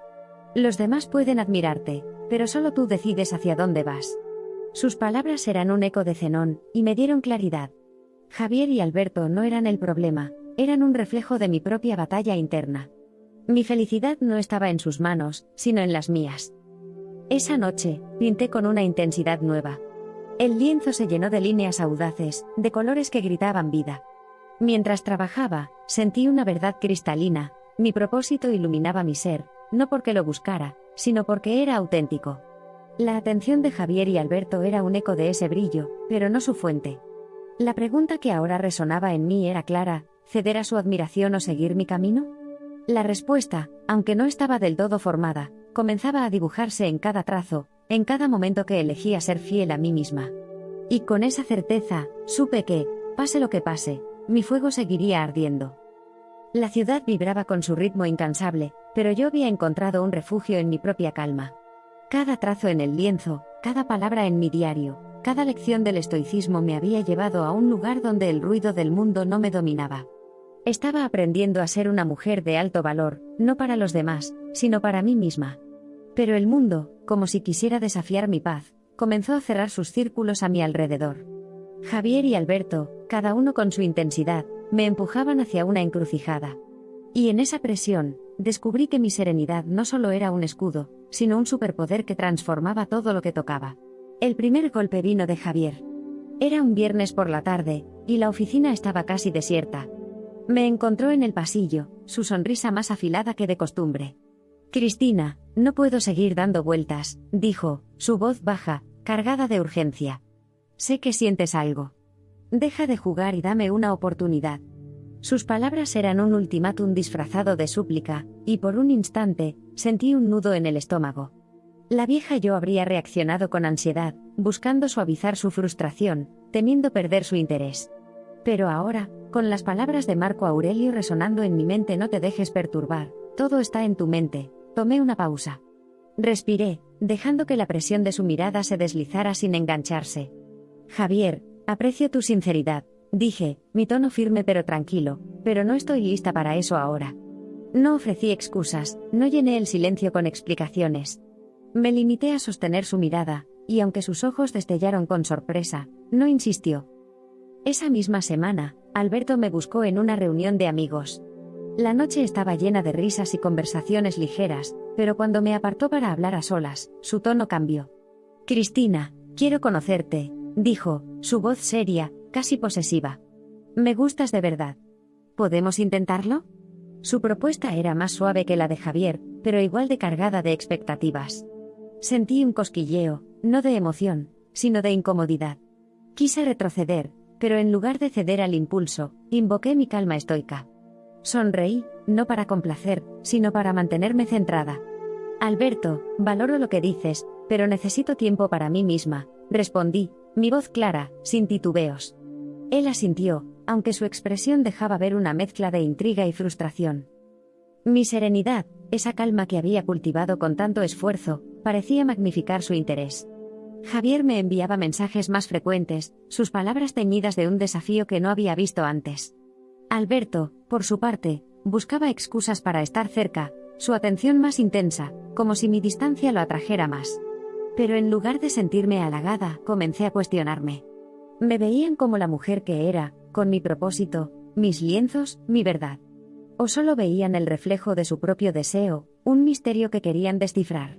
Los demás pueden admirarte, pero solo tú decides hacia dónde vas». Sus palabras eran un eco de Zenón, y me dieron claridad. Javier y Alberto no eran el problema, eran un reflejo de mi propia batalla interna. Mi felicidad no estaba en sus manos, sino en las mías. Esa noche, pinté con una intensidad nueva. El lienzo se llenó de líneas audaces, de colores que gritaban vida. Mientras trabajaba, sentí una verdad cristalina, mi propósito iluminaba mi ser, no porque lo buscara, sino porque era auténtico. La atención de Javier y Alberto era un eco de ese brillo, pero no su fuente. La pregunta que ahora resonaba en mí era clara: ¿ceder a su admiración o seguir mi camino? La respuesta, aunque no estaba del todo formada, comenzaba a dibujarse en cada trazo, en cada momento que elegía ser fiel a mí misma. Y con esa certeza, supe que, pase lo que pase, mi fuego seguiría ardiendo. La ciudad vibraba con su ritmo incansable, pero yo había encontrado un refugio en mi propia calma. Cada trazo en el lienzo, cada palabra en mi diario, cada lección del estoicismo me había llevado a un lugar donde el ruido del mundo no me dominaba. Estaba aprendiendo a ser una mujer de alto valor, no para los demás, sino para mí misma. Pero el mundo, como si quisiera desafiar mi paz, comenzó a cerrar sus círculos a mi alrededor. Javier y Alberto, cada uno con su intensidad, me empujaban hacia una encrucijada. Y en esa presión, descubrí que mi serenidad no solo era un escudo, sino un superpoder que transformaba todo lo que tocaba. El primer golpe vino de Javier. Era un viernes por la tarde, y la oficina estaba casi desierta. Me encontró en el pasillo, su sonrisa más afilada que de costumbre. «Cristina, no puedo seguir dando vueltas», dijo, su voz baja, cargada de urgencia. «Sé que sientes algo. Deja de jugar y dame una oportunidad». Sus palabras eran un ultimátum disfrazado de súplica, y por un instante, sentí un nudo en el estómago. La vieja yo habría reaccionado con ansiedad, buscando suavizar su frustración, temiendo perder su interés. Pero ahora, con las palabras de Marco Aurelio resonando en mi mente: no te dejes perturbar, todo está en tu mente, tomé una pausa. Respiré, dejando que la presión de su mirada se deslizara sin engancharse. «Javier, aprecio tu sinceridad», dije, mi tono firme pero tranquilo, «pero no estoy lista para eso ahora». No ofrecí excusas, no llené el silencio con explicaciones. Me limité a sostener su mirada, y aunque sus ojos destellaron con sorpresa, no insistió. Esa misma semana, Alberto me buscó en una reunión de amigos. La noche estaba llena de risas y conversaciones ligeras, pero cuando me apartó para hablar a solas, su tono cambió. «Cristina, quiero conocerte», dijo, su voz seria, casi posesiva. «Me gustas de verdad. ¿Podemos intentarlo? Su propuesta era más suave que la de Javier, pero igual de cargada de expectativas. Sentí un cosquilleo, no de emoción, sino de incomodidad. Quise retroceder, pero en lugar de ceder al impulso, invoqué mi calma estoica. Sonreí, no para complacer, sino para mantenerme centrada. Alberto, valoro lo que dices, pero necesito tiempo para mí misma, respondí, mi voz clara, sin titubeos. Él asintió, aunque su expresión dejaba ver una mezcla de intriga y frustración. Mi serenidad, esa calma que había cultivado con tanto esfuerzo, parecía magnificar su interés. Javier me enviaba mensajes más frecuentes, sus palabras teñidas de un desafío que no había visto antes. Alberto, por su parte, buscaba excusas para estar cerca, su atención más intensa, como si mi distancia lo atrajera más. Pero en lugar de sentirme halagada, comencé a cuestionarme. Me veían como la mujer que era, con mi propósito, mis lienzos, mi verdad. O solo veían el reflejo de su propio deseo, un misterio que querían descifrar.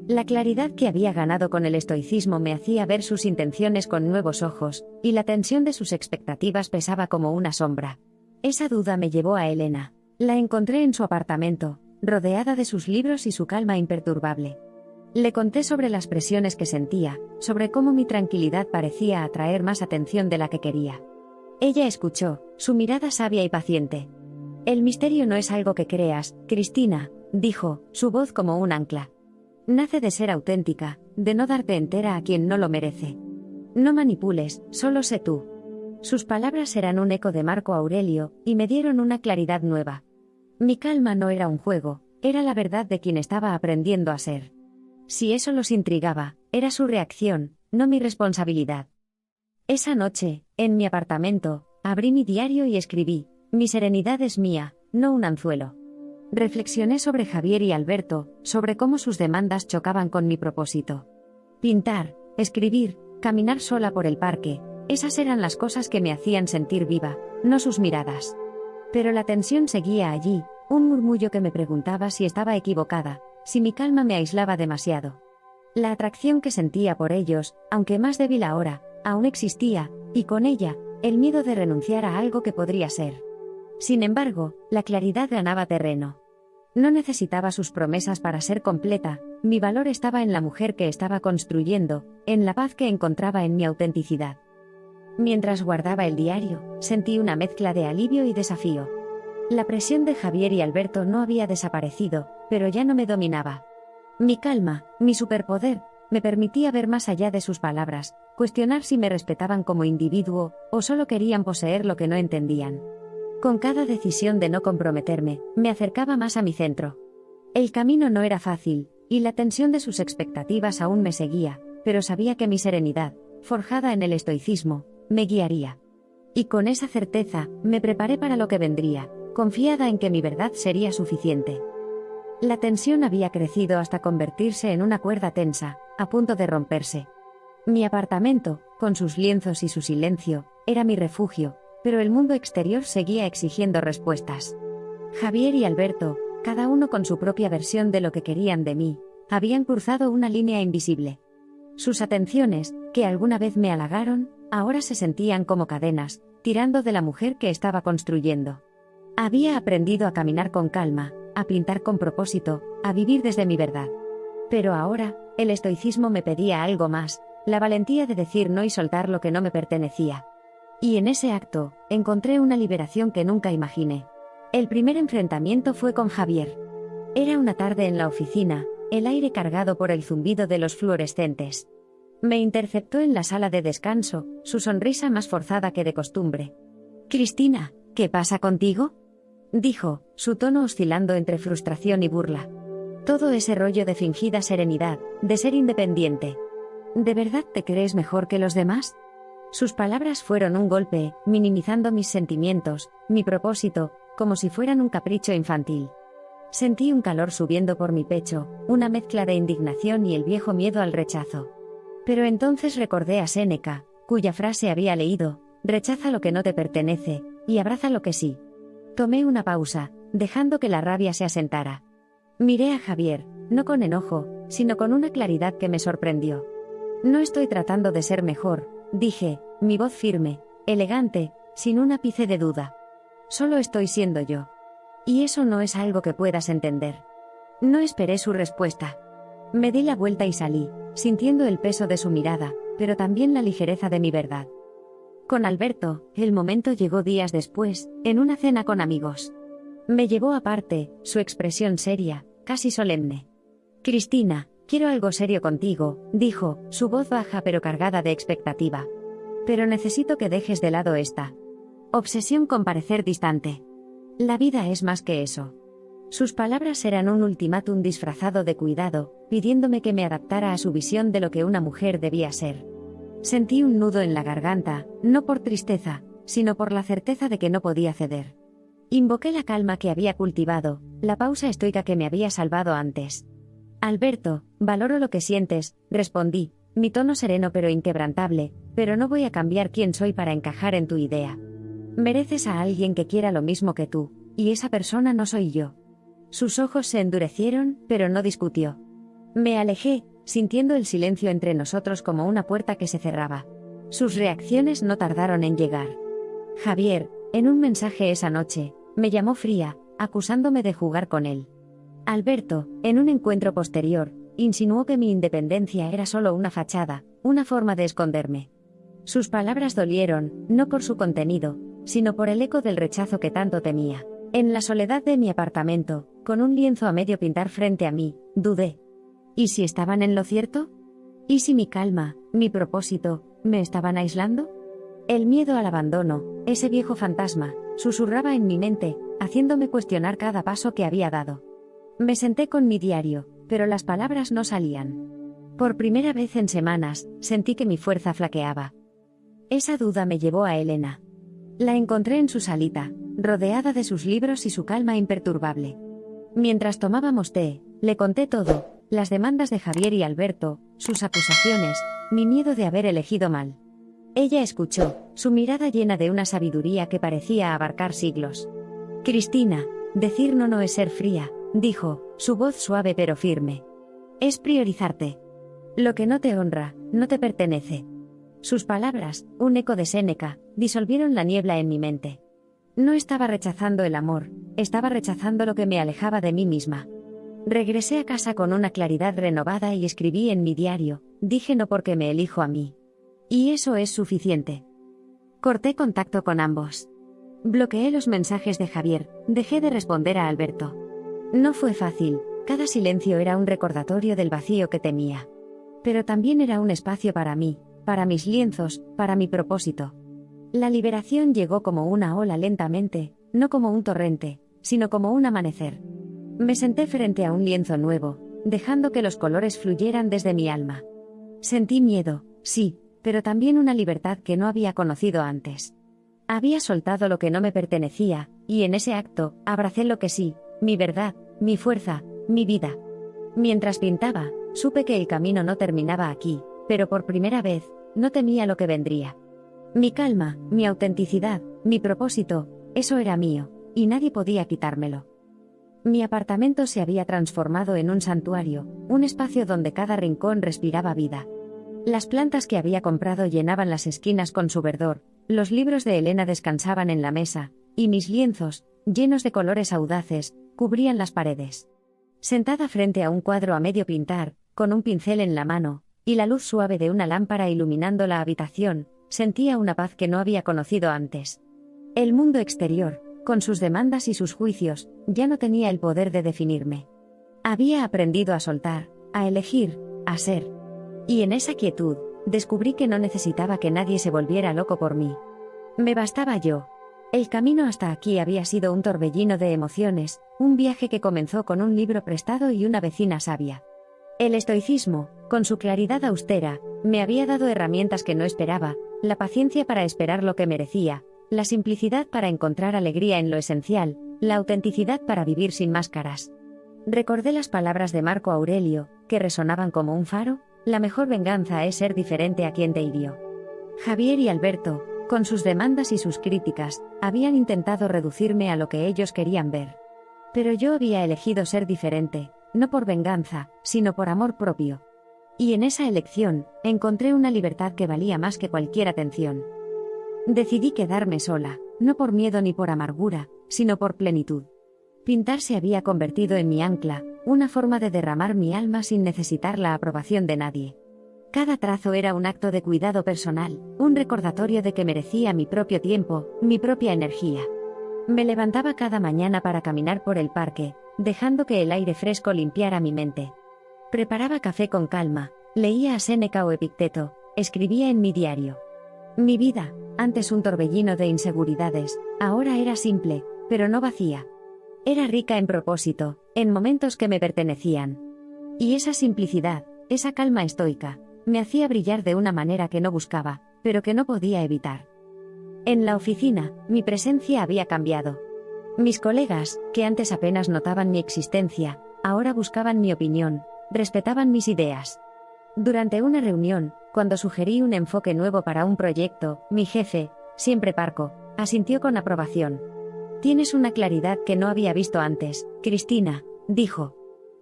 La claridad que había ganado con el estoicismo me hacía ver sus intenciones con nuevos ojos, y la tensión de sus expectativas pesaba como una sombra. Esa duda me llevó a Elena. La encontré en su apartamento, rodeada de sus libros y su calma imperturbable. Le conté sobre las presiones que sentía, sobre cómo mi tranquilidad parecía atraer más atención de la que quería. Ella escuchó, su mirada sabia y paciente. El misterio no es algo que creas, Cristina, dijo, su voz como un ancla. Nace de ser auténtica, de no darte entera a quien no lo merece. No manipules, solo sé tú. Sus palabras eran un eco de Marco Aurelio, y me dieron una claridad nueva. Mi calma no era un juego, era la verdad de quien estaba aprendiendo a ser. Si eso los intrigaba, era su reacción, no mi responsabilidad. Esa noche, en mi apartamento, abrí mi diario y escribí, mi serenidad es mía, no un anzuelo. Reflexioné sobre Javier y Alberto, sobre cómo sus demandas chocaban con mi propósito. Pintar, escribir, caminar sola por el parque, esas eran las cosas que me hacían sentir viva, no sus miradas. Pero la tensión seguía allí, un murmullo que me preguntaba si estaba equivocada, si mi calma me aislaba demasiado. La atracción que sentía por ellos, aunque más débil ahora, aún existía, y con ella, el miedo de renunciar a algo que podría ser. Sin embargo, la claridad ganaba terreno. No necesitaba sus promesas para ser completa, mi valor estaba en la mujer que estaba construyendo, en la paz que encontraba en mi autenticidad. Mientras guardaba el diario, sentí una mezcla de alivio y desafío. La presión de Javier y Alberto no había desaparecido, pero ya no me dominaba. Mi calma, mi superpoder, me permitía ver más allá de sus palabras, cuestionar si me respetaban como individuo, o solo querían poseer lo que no entendían. Con cada decisión de no comprometerme, me acercaba más a mi centro. El camino no era fácil, y la tensión de sus expectativas aún me seguía, pero sabía que mi serenidad, forjada en el estoicismo, me guiaría. Y con esa certeza, me preparé para lo que vendría, confiada en que mi verdad sería suficiente. La tensión había crecido hasta convertirse en una cuerda tensa, a punto de romperse. Mi apartamento, con sus lienzos y su silencio, era mi refugio, pero el mundo exterior seguía exigiendo respuestas. Javier y Alberto, cada uno con su propia versión de lo que querían de mí, habían cruzado una línea invisible. Sus atenciones, que alguna vez me halagaron, ahora se sentían como cadenas, tirando de la mujer que estaba construyendo. Había aprendido a caminar con calma, a pintar con propósito, a vivir desde mi verdad. Pero ahora, el estoicismo me pedía algo más, la valentía de decir no y soltar lo que no me pertenecía. Y en ese acto, encontré una liberación que nunca imaginé. El primer enfrentamiento fue con Javier. Era una tarde en la oficina, el aire cargado por el zumbido de los fluorescentes. Me interceptó en la sala de descanso, su sonrisa más forzada que de costumbre. «Cristina, ¿qué pasa contigo?», dijo, su tono oscilando entre frustración y burla. Todo ese rollo de fingida serenidad, de ser independiente. ¿De verdad te crees mejor que los demás? Sus palabras fueron un golpe, minimizando mis sentimientos, mi propósito, como si fueran un capricho infantil. Sentí un calor subiendo por mi pecho, una mezcla de indignación y el viejo miedo al rechazo. Pero entonces recordé a Séneca, cuya frase había leído, rechaza lo que no te pertenece, y abraza lo que sí. Tomé una pausa, dejando que la rabia se asentara. Miré a Javier, no con enojo, sino con una claridad que me sorprendió. No estoy tratando de ser mejor, dije, mi voz firme, elegante, sin un ápice de duda. Solo estoy siendo yo. Y eso no es algo que puedas entender. No esperé su respuesta. Me di la vuelta y salí, sintiendo el peso de su mirada, pero también la ligereza de mi verdad. Con Alberto, el momento llegó días después, en una cena con amigos. Me llevó aparte, su expresión seria, casi solemne. Cristina, quiero algo serio contigo, dijo, su voz baja pero cargada de expectativa. Pero necesito que dejes de lado esta obsesión con parecer distante. La vida es más que eso. Sus palabras eran un ultimátum disfrazado de cuidado, pidiéndome que me adaptara a su visión de lo que una mujer debía ser. Sentí un nudo en la garganta, no por tristeza, sino por la certeza de que no podía ceder. Invoqué la calma que había cultivado, la pausa estoica que me había salvado antes. Alberto, valoro lo que sientes, respondí, mi tono sereno pero inquebrantable, pero no voy a cambiar quién soy para encajar en tu idea. Mereces a alguien que quiera lo mismo que tú, y esa persona no soy yo. Sus ojos se endurecieron, pero no discutió. Me alejé, sintiendo el silencio entre nosotros como una puerta que se cerraba. Sus reacciones no tardaron en llegar. Javier, en un mensaje esa noche, me llamó fría, acusándome de jugar con él. Alberto, en un encuentro posterior, insinuó que mi independencia era solo una fachada, una forma de esconderme. Sus palabras dolieron, no por su contenido, sino por el eco del rechazo que tanto temía. En la soledad de mi apartamento, con un lienzo a medio pintar frente a mí, dudé. ¿Y si estaban en lo cierto? ¿Y si mi calma, mi propósito, me estaban aislando? El miedo al abandono, ese viejo fantasma, susurraba en mi mente, haciéndome cuestionar cada paso que había dado. Me senté con mi diario, pero las palabras no salían. Por primera vez en semanas, sentí que mi fuerza flaqueaba. Esa duda me llevó a Elena. La encontré en su salita, rodeada de sus libros y su calma imperturbable. Mientras tomábamos té, le conté todo, las demandas de Javier y Alberto, sus acusaciones, mi miedo de haber elegido mal. Ella escuchó, su mirada llena de una sabiduría que parecía abarcar siglos. Cristina, decir no no es ser fría, dijo, su voz suave pero firme. Es priorizarte. Lo que no te honra, no te pertenece. Sus palabras, un eco de Séneca, disolvieron la niebla en mi mente. No estaba rechazando el amor, estaba rechazando lo que me alejaba de mí misma. Regresé a casa con una claridad renovada y escribí en mi diario, dije no porque me elijo a mí. Y eso es suficiente. Corté contacto con ambos. Bloqueé los mensajes de Javier, dejé de responder a Alberto. No fue fácil, cada silencio era un recordatorio del vacío que temía. Pero también era un espacio para mí, para mis lienzos, para mi propósito. La liberación llegó como una ola lentamente, no como un torrente, sino como un amanecer. Me senté frente a un lienzo nuevo, dejando que los colores fluyeran desde mi alma. Sentí miedo, sí, pero también una libertad que no había conocido antes. Había soltado lo que no me pertenecía, y en ese acto, abracé lo que sí, mi verdad, mi fuerza, mi vida. Mientras pintaba, supe que el camino no terminaba aquí, pero por primera vez, no temía lo que vendría. Mi calma, mi autenticidad, mi propósito, eso era mío, y nadie podía quitármelo. Mi apartamento se había transformado en un santuario, un espacio donde cada rincón respiraba vida. Las plantas que había comprado llenaban las esquinas con su verdor, los libros de Elena descansaban en la mesa, y mis lienzos, llenos de colores audaces, cubrían las paredes. Sentada frente a un cuadro a medio pintar, con un pincel en la mano, y la luz suave de una lámpara iluminando la habitación, sentía una paz que no había conocido antes. El mundo exterior, con sus demandas y sus juicios, ya no tenía el poder de definirme. Había aprendido a soltar, a elegir, a ser. Y en esa quietud, descubrí que no necesitaba que nadie se volviera loco por mí. Me bastaba yo. El camino hasta aquí había sido un torbellino de emociones, un viaje que comenzó con un libro prestado y una vecina sabia. El estoicismo, con su claridad austera, me había dado herramientas que no esperaba, la paciencia para esperar lo que merecía, la simplicidad para encontrar alegría en lo esencial, la autenticidad para vivir sin máscaras. Recordé las palabras de Marco Aurelio, que resonaban como un faro: la mejor venganza es ser diferente a quien te hirió. Javier y Alberto, con sus demandas y sus críticas, habían intentado reducirme a lo que ellos querían ver. Pero yo había elegido ser diferente, no por venganza, sino por amor propio. Y en esa elección, encontré una libertad que valía más que cualquier atención. Decidí quedarme sola, no por miedo ni por amargura, sino por plenitud. Pintar se había convertido en mi ancla, una forma de derramar mi alma sin necesitar la aprobación de nadie. Cada trazo era un acto de cuidado personal, un recordatorio de que merecía mi propio tiempo, mi propia energía. Me levantaba cada mañana para caminar por el parque, dejando que el aire fresco limpiara mi mente. Preparaba café con calma, leía a Séneca o Epicteto, escribía en mi diario. Mi vida, antes un torbellino de inseguridades, ahora era simple, pero no vacía. Era rica en propósito, en momentos que me pertenecían. Y esa simplicidad, esa calma estoica, me hacía brillar de una manera que no buscaba, pero que no podía evitar. En la oficina, mi presencia había cambiado. Mis colegas, que antes apenas notaban mi existencia, ahora buscaban mi opinión, respetaban mis ideas. Durante una reunión, cuando sugerí un enfoque nuevo para un proyecto, mi jefe, siempre parco, asintió con aprobación. «Tienes una claridad que no había visto antes, Cristina», dijo.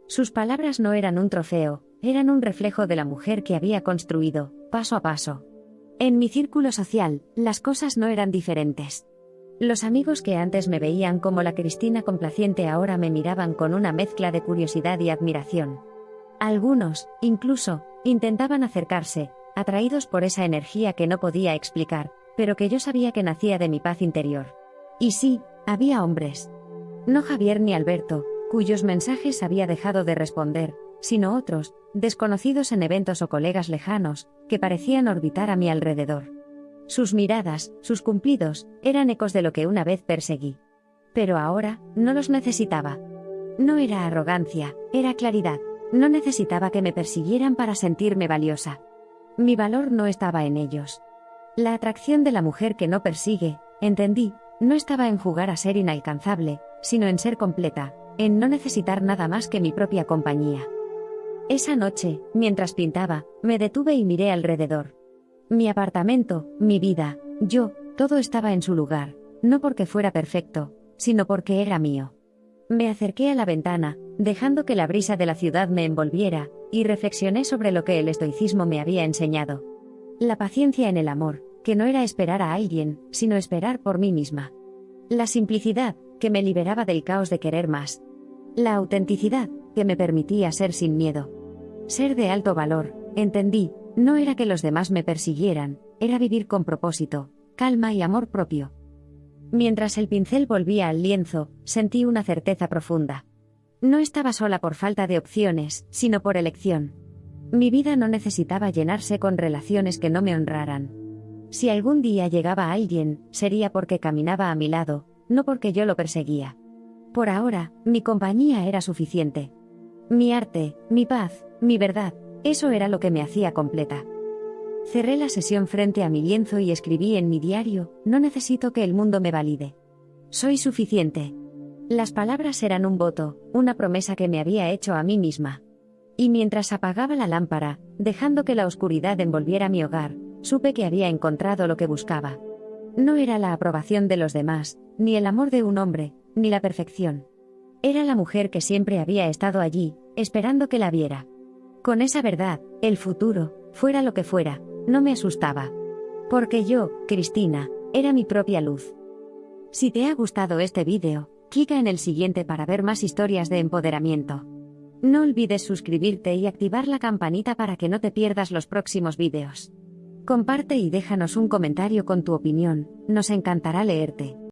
Sus palabras no eran un trofeo, eran un reflejo de la mujer que había construido, paso a paso. En mi círculo social, las cosas no eran diferentes. Los amigos que antes me veían como la Cristina complaciente ahora me miraban con una mezcla de curiosidad y admiración. Algunos, incluso, intentaban acercarse, atraídos por esa energía que no podía explicar, pero que yo sabía que nacía de mi paz interior. Y sí, había hombres. No Javier ni Alberto, cuyos mensajes había dejado de responder, sino otros, desconocidos en eventos o colegas lejanos, que parecían orbitar a mi alrededor. Sus miradas, sus cumplidos, eran ecos de lo que una vez perseguí. Pero ahora, no los necesitaba. No era arrogancia, era claridad. No necesitaba que me persiguieran para sentirme valiosa. Mi valor no estaba en ellos. La atracción de la mujer que no persigue, entendí, no estaba en jugar a ser inalcanzable, sino en ser completa, en no necesitar nada más que mi propia compañía. Esa noche, mientras pintaba, me detuve y miré alrededor. Mi apartamento, mi vida, yo, todo estaba en su lugar, no porque fuera perfecto, sino porque era mío. Me acerqué a la ventana, dejando que la brisa de la ciudad me envolviera, y reflexioné sobre lo que el estoicismo me había enseñado. La paciencia en el amor, que no era esperar a alguien, sino esperar por mí misma. La simplicidad, que me liberaba del caos de querer más. La autenticidad, que me permitía ser sin miedo. Ser de alto valor, entendí, no era que los demás me persiguieran, era vivir con propósito, calma y amor propio. Mientras el pincel volvía al lienzo, sentí una certeza profunda. No estaba sola por falta de opciones, sino por elección. Mi vida no necesitaba llenarse con relaciones que no me honraran. Si algún día llegaba alguien, sería porque caminaba a mi lado, no porque yo lo perseguía. Por ahora, mi compañía era suficiente. Mi arte, mi paz, mi verdad, eso era lo que me hacía completa. Cerré la sesión frente a mi lienzo y escribí en mi diario: no necesito que el mundo me valide. Soy suficiente. Las palabras eran un voto, una promesa que me había hecho a mí misma. Y mientras apagaba la lámpara, dejando que la oscuridad envolviera mi hogar, supe que había encontrado lo que buscaba. No era la aprobación de los demás, ni el amor de un hombre, ni la perfección. Era la mujer que siempre había estado allí, esperando que la viera. Con esa verdad, el futuro, fuera lo que fuera, no me asustaba. Porque yo, Cristina, era mi propia luz. Si te ha gustado este vídeo, clica en el siguiente para ver más historias de empoderamiento. No olvides suscribirte y activar la campanita para que no te pierdas los próximos vídeos. Comparte y déjanos un comentario con tu opinión, nos encantará leerte.